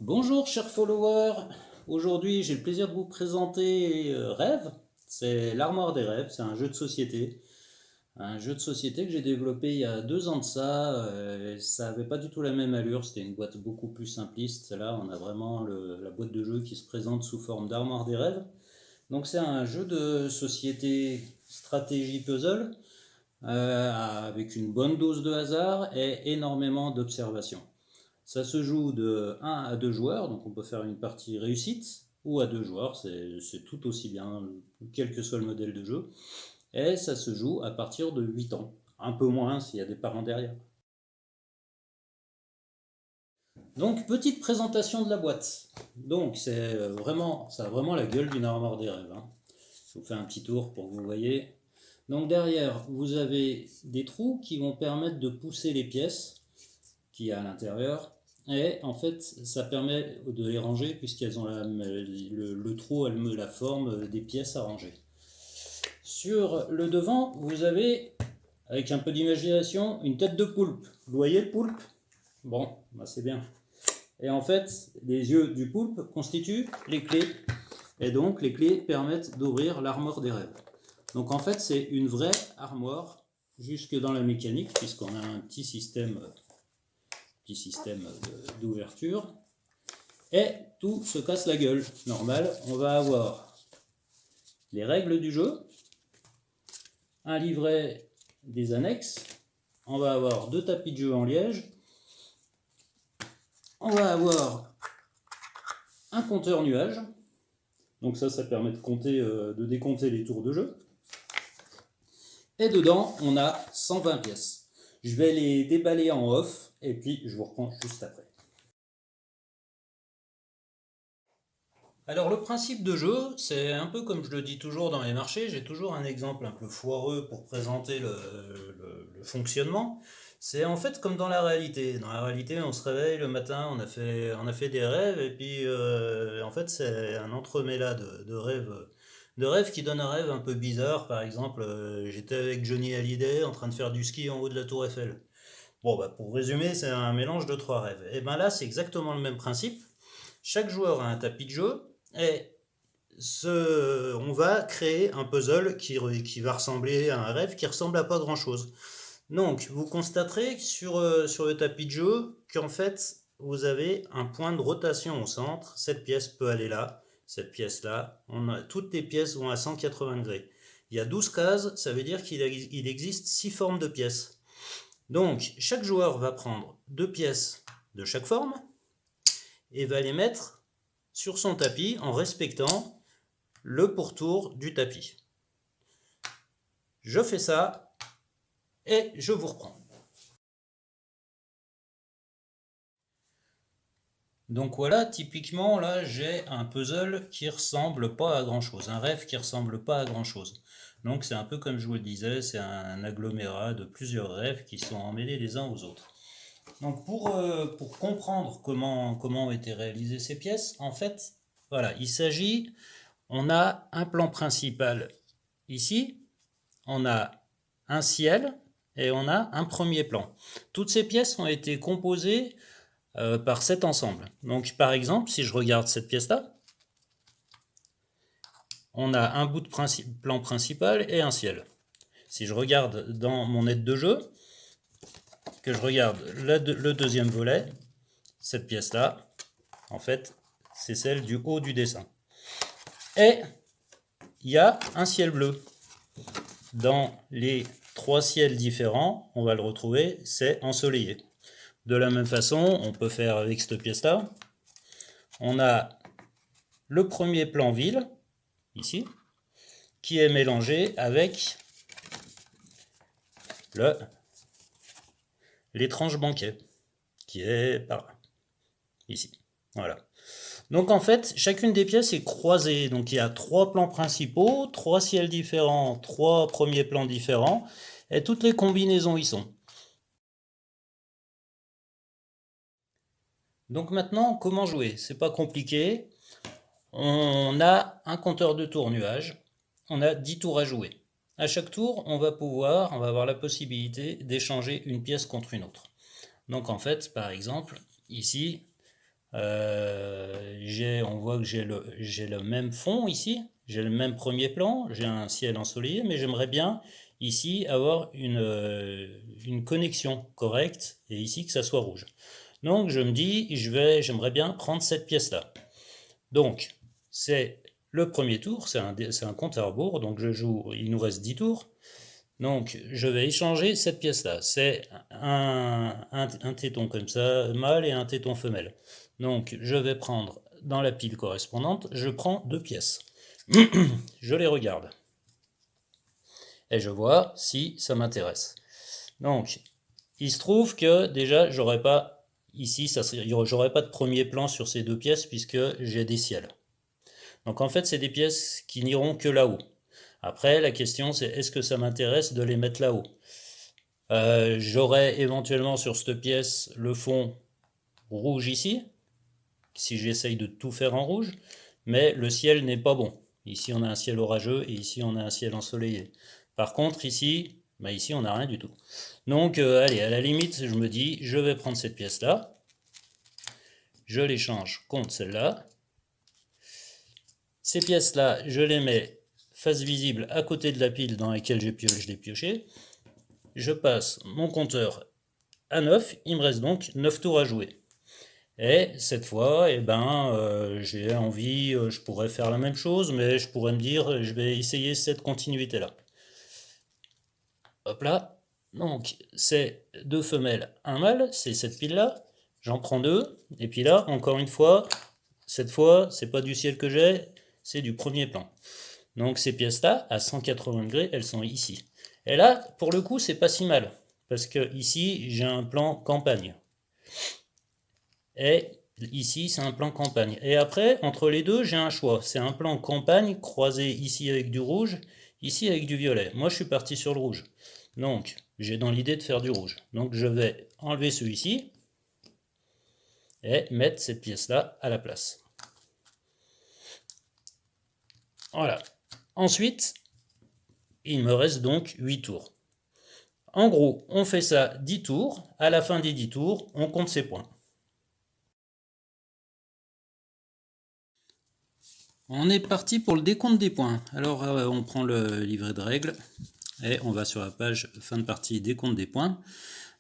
Bonjour chers followers, aujourd'hui j'ai le plaisir de vous présenter Rêve, c'est l'Armoire des Rêves, c'est un jeu de société. Un jeu de société que j'ai développé il y a 2 ans de ça, ça n'avait pas du tout la même allure, c'était une boîte beaucoup plus simpliste. Là on a vraiment la boîte de jeu qui se présente sous forme d'Armoire des Rêves. Donc c'est un jeu de société stratégie puzzle avec une bonne dose de hasard et énormément d'observation. Ça se joue de 1 à 2 joueurs, donc on peut faire une partie réussite, ou à 2 joueurs, c'est tout aussi bien, quel que soit le modèle de jeu. Et ça se joue à partir de 8 ans, un peu moins s'il y a des parents derrière. Donc, petite présentation de la boîte. Donc, ça a vraiment la gueule d'une armoire des rêves, hein. Je vous fais un petit tour pour que vous voyez. Donc derrière, vous avez des trous qui vont permettre de pousser les pièces qu'il y a à l'intérieur. Et en fait, ça permet de les ranger puisqu'elles ont le trou a la forme des pièces à ranger. Sur le devant, vous avez, avec un peu d'imagination, une tête de poulpe. Vous voyez le poulpe? Bon, bah c'est bien. Et en fait, les yeux du poulpe constituent les clés. Et donc, les clés permettent d'ouvrir l'armoire des rêves. Donc en fait, c'est une vraie armoire jusque dans la mécanique, puisqu'on a un petit système d'ouverture. Et tout se casse la gueule. Normal, on va avoir les règles du jeu, un livret des annexes, on va avoir 2 tapis de jeu en liège, on va avoir un compteur nuage, donc ça permet de décompter les tours de jeu, et dedans on a 120 pièces. Je vais les déballer en off, et puis je vous reprends juste après. Alors le principe de jeu, c'est un peu comme je le dis toujours dans les marchés, j'ai toujours un exemple un peu foireux pour présenter le fonctionnement. C'est en fait comme dans la réalité. Dans la réalité, on se réveille le matin, on a fait des rêves, et puis en fait c'est un entremêlat de rêves qui donne un rêve un peu bizarre. Par exemple, j'étais avec Johnny Hallyday en train de faire du ski en haut de la Tour Eiffel. Bon, bah, pour résumer, c'est un mélange de 3 rêves. Et ben là, c'est exactement le même principe. Chaque joueur a un tapis de jeu et on va créer un puzzle qui va ressembler à un rêve qui ressemble à pas grand-chose. Donc, vous constaterez sur le tapis de jeu qu'en fait, vous avez un point de rotation au centre. Cette pièce peut aller là, cette pièce là. Toutes les pièces vont à 180 degrés. Il y a 12 cases, ça veut dire qu'il existe 6 formes de pièces. Donc, chaque joueur va prendre 2 pièces de chaque forme et va les mettre sur son tapis en respectant le pourtour du tapis. Je fais ça et je vous reprends. Donc voilà, typiquement là j'ai un puzzle qui ressemble pas à grand chose, un rêve qui ressemble pas à grand chose. Donc c'est un peu comme je vous le disais, c'est un agglomérat de plusieurs rêves qui sont emmêlés les uns aux autres. Donc pour comprendre comment ont été réalisées ces pièces, en fait, voilà, on a un plan principal ici, on a un ciel et on a un premier plan. Toutes ces pièces ont été composées par cet ensemble. Donc par exemple, si je regarde cette pièce-là, on a un bout de plan principal et un ciel. Si je regarde dans mon aide de jeu, que je regarde le deuxième volet, cette pièce-là, en fait, c'est celle du haut du dessin. Et il y a un ciel bleu. Dans les 3 ciels différents, on va le retrouver, c'est ensoleillé. De la même façon, on peut faire avec cette pièce-là. On a le premier plan ville, ici, qui est mélangé avec l'étrange banquet, qui est par là, ici. Voilà. Donc en fait, chacune des pièces est croisée. Donc il y a 3 plans principaux, 3 ciels différents, 3 premiers plans différents, et toutes les combinaisons y sont. Donc maintenant, comment jouer? C'est pas compliqué. On a un compteur de tours nuage, on a 10 tours à jouer. À chaque tour, on va avoir la possibilité d'échanger une pièce contre une autre. Donc en fait, par exemple, ici, on voit que j'ai le même fond ici, j'ai le même premier plan, j'ai un ciel ensoleillé, mais j'aimerais bien ici avoir une connexion correcte et ici que ça soit rouge. Donc je me dis, j'aimerais bien prendre cette pièce-là. Donc c'est le premier tour, c'est un compte à rebours, donc je joue, il nous reste 10 tours. Donc, je vais échanger cette pièce-là. C'est un téton comme ça, mâle et un téton femelle. Donc, je vais prendre dans la pile correspondante, je prends 2 pièces. Je les regarde. Et je vois si ça m'intéresse. Donc, il se trouve que déjà, j'aurais pas ici, j'aurais pas de premier plan sur ces 2 pièces puisque j'ai des ciels. Donc, en fait, c'est des pièces qui n'iront que là-haut. Après, la question, c'est est-ce que ça m'intéresse de les mettre là-haut? J'aurais éventuellement sur cette pièce le fond rouge ici, si j'essaye de tout faire en rouge, mais le ciel n'est pas bon. Ici on a un ciel orageux et ici on a un ciel ensoleillé. Par contre ici, ici on n'a rien du tout. Donc allez, à la limite je me dis, je vais prendre cette pièce-là, je l'échange contre celle-là. Ces pièces-là, je les mets face visible à côté de la pile dans laquelle je l'ai pioché. Je passe mon compteur à 9, il me reste donc 9 tours à jouer. Et cette fois, j'ai envie, je pourrais faire la même chose, mais je pourrais me dire, je vais essayer cette continuité-là. Hop là. Donc, c'est 2 femelles, un mâle, c'est cette pile-là. J'en prends 2. Et puis là, encore une fois, cette fois, c'est pas du ciel que j'ai, c'est du premier plan. Donc ces pièces-là, à 180 degrés, elles sont ici. Et là, pour le coup, c'est pas si mal. Parce que ici, j'ai un plan campagne. Et ici, c'est un plan campagne. Et après, entre les deux, j'ai un choix. C'est un plan campagne croisé ici avec du rouge, ici avec du violet. Moi, je suis parti sur le rouge. Donc, j'ai dans l'idée de faire du rouge. Donc, je vais enlever celui-ci et mettre cette pièce-là à la place. Voilà. Ensuite, il me reste donc 8 tours. En gros, on fait ça 10 tours. À la fin des 10 tours, on compte ses points. On est parti pour le décompte des points. Alors, on prend le livret de règles et on va sur la page fin de partie décompte des points.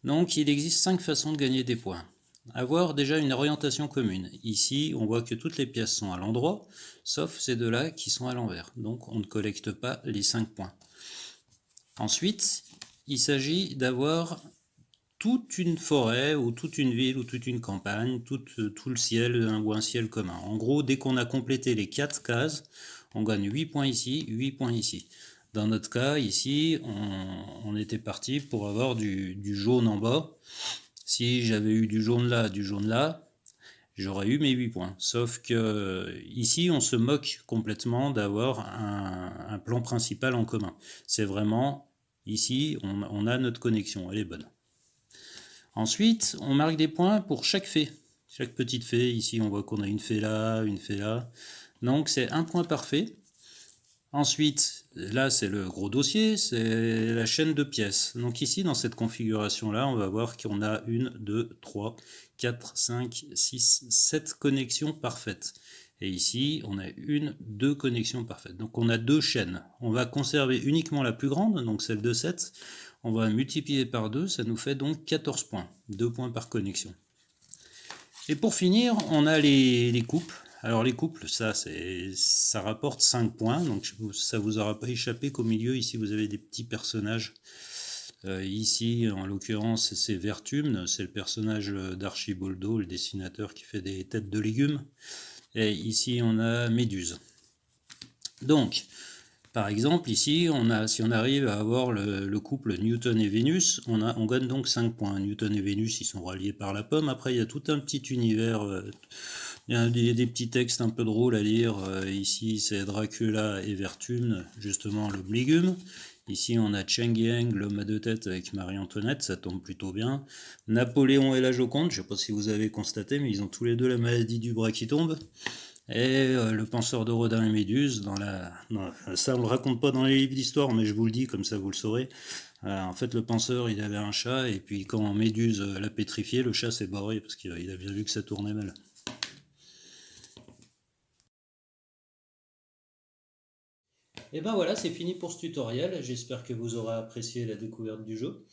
Donc, il existe 5 façons de gagner des points. Avoir déjà une orientation commune. Ici, on voit que toutes les pièces sont à l'endroit, sauf ces deux-là qui sont à l'envers. Donc, on ne collecte pas les 5 points. Ensuite, il s'agit d'avoir toute une forêt ou toute une ville ou toute une campagne, tout le ciel ou un ciel commun. En gros, dès qu'on a complété les 4 cases, on gagne 8 points ici, 8 points ici. Dans notre cas, ici, on était parti pour avoir du jaune en bas. Si j'avais eu du jaune là, j'aurais eu mes 8 points. Sauf que ici, on se moque complètement d'avoir un plan principal en commun. C'est vraiment, ici, on a notre connexion, elle est bonne. Ensuite, on marque des points pour chaque fée. Chaque petite fée, ici on voit qu'on a une fée là, une fée là. Donc c'est un point par fée. Ensuite, là c'est le gros dossier, c'est la chaîne de pièces. Donc ici dans cette configuration-là, on va voir qu'on a 1, 2, 3, 4, 5, 6, 7 connexions parfaites. Et ici, on a 1, 2 connexions parfaites. Donc on a 2 chaînes. On va conserver uniquement la plus grande, donc celle de 7. On va multiplier par 2, ça nous fait donc 14 points. 2 points par connexion. Et pour finir, on a les couples. Alors les couples, ça rapporte 5 points, donc ça vous aura pas échappé qu'au milieu, ici, vous avez des petits personnages. Ici, en l'occurrence, c'est Vertumne, c'est le personnage d'Archiboldo, le dessinateur qui fait des têtes de légumes. Et ici, on a Méduse. Donc, par exemple, ici, si on arrive à avoir le couple Newton et Vénus, on gagne donc 5 points. Newton et Vénus, ils sont reliés par la pomme. Après, il y a tout un petit univers, il y a des petits textes un peu drôles à lire. Ici, c'est Dracula et Vertumne, justement l'homme légume. Ici, on a Cheng Yang, l'homme à deux têtes avec Marie-Antoinette, ça tombe plutôt bien. Napoléon et la Joconde, je ne sais pas si vous avez constaté, mais ils ont tous les deux la maladie du bras qui tombe. Et le penseur de Rodin et Méduse, ça on le raconte pas dans les livres d'histoire, mais je vous le dis, comme ça vous le saurez. En fait, le penseur, il avait un chat, et puis quand Méduse l'a pétrifié, le chat s'est barré, parce qu'il a bien vu que ça tournait mal. Et ben voilà, c'est fini pour ce tutoriel, j'espère que vous aurez apprécié la découverte du jeu.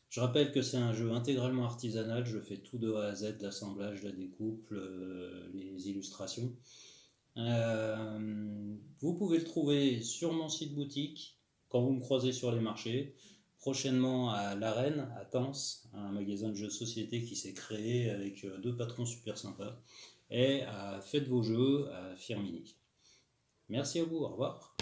Je rappelle que c'est un jeu intégralement artisanal, je fais tout de A à Z, l'assemblage, la découpe, les illustrations. Vous pouvez le trouver sur mon site boutique, quand vous me croisez sur les marchés, prochainement à l'Arène, à Tens, un magasin de jeux de société qui s'est créé avec deux patrons super sympas, et à Faites vos jeux à Firmini. Merci à vous, au revoir.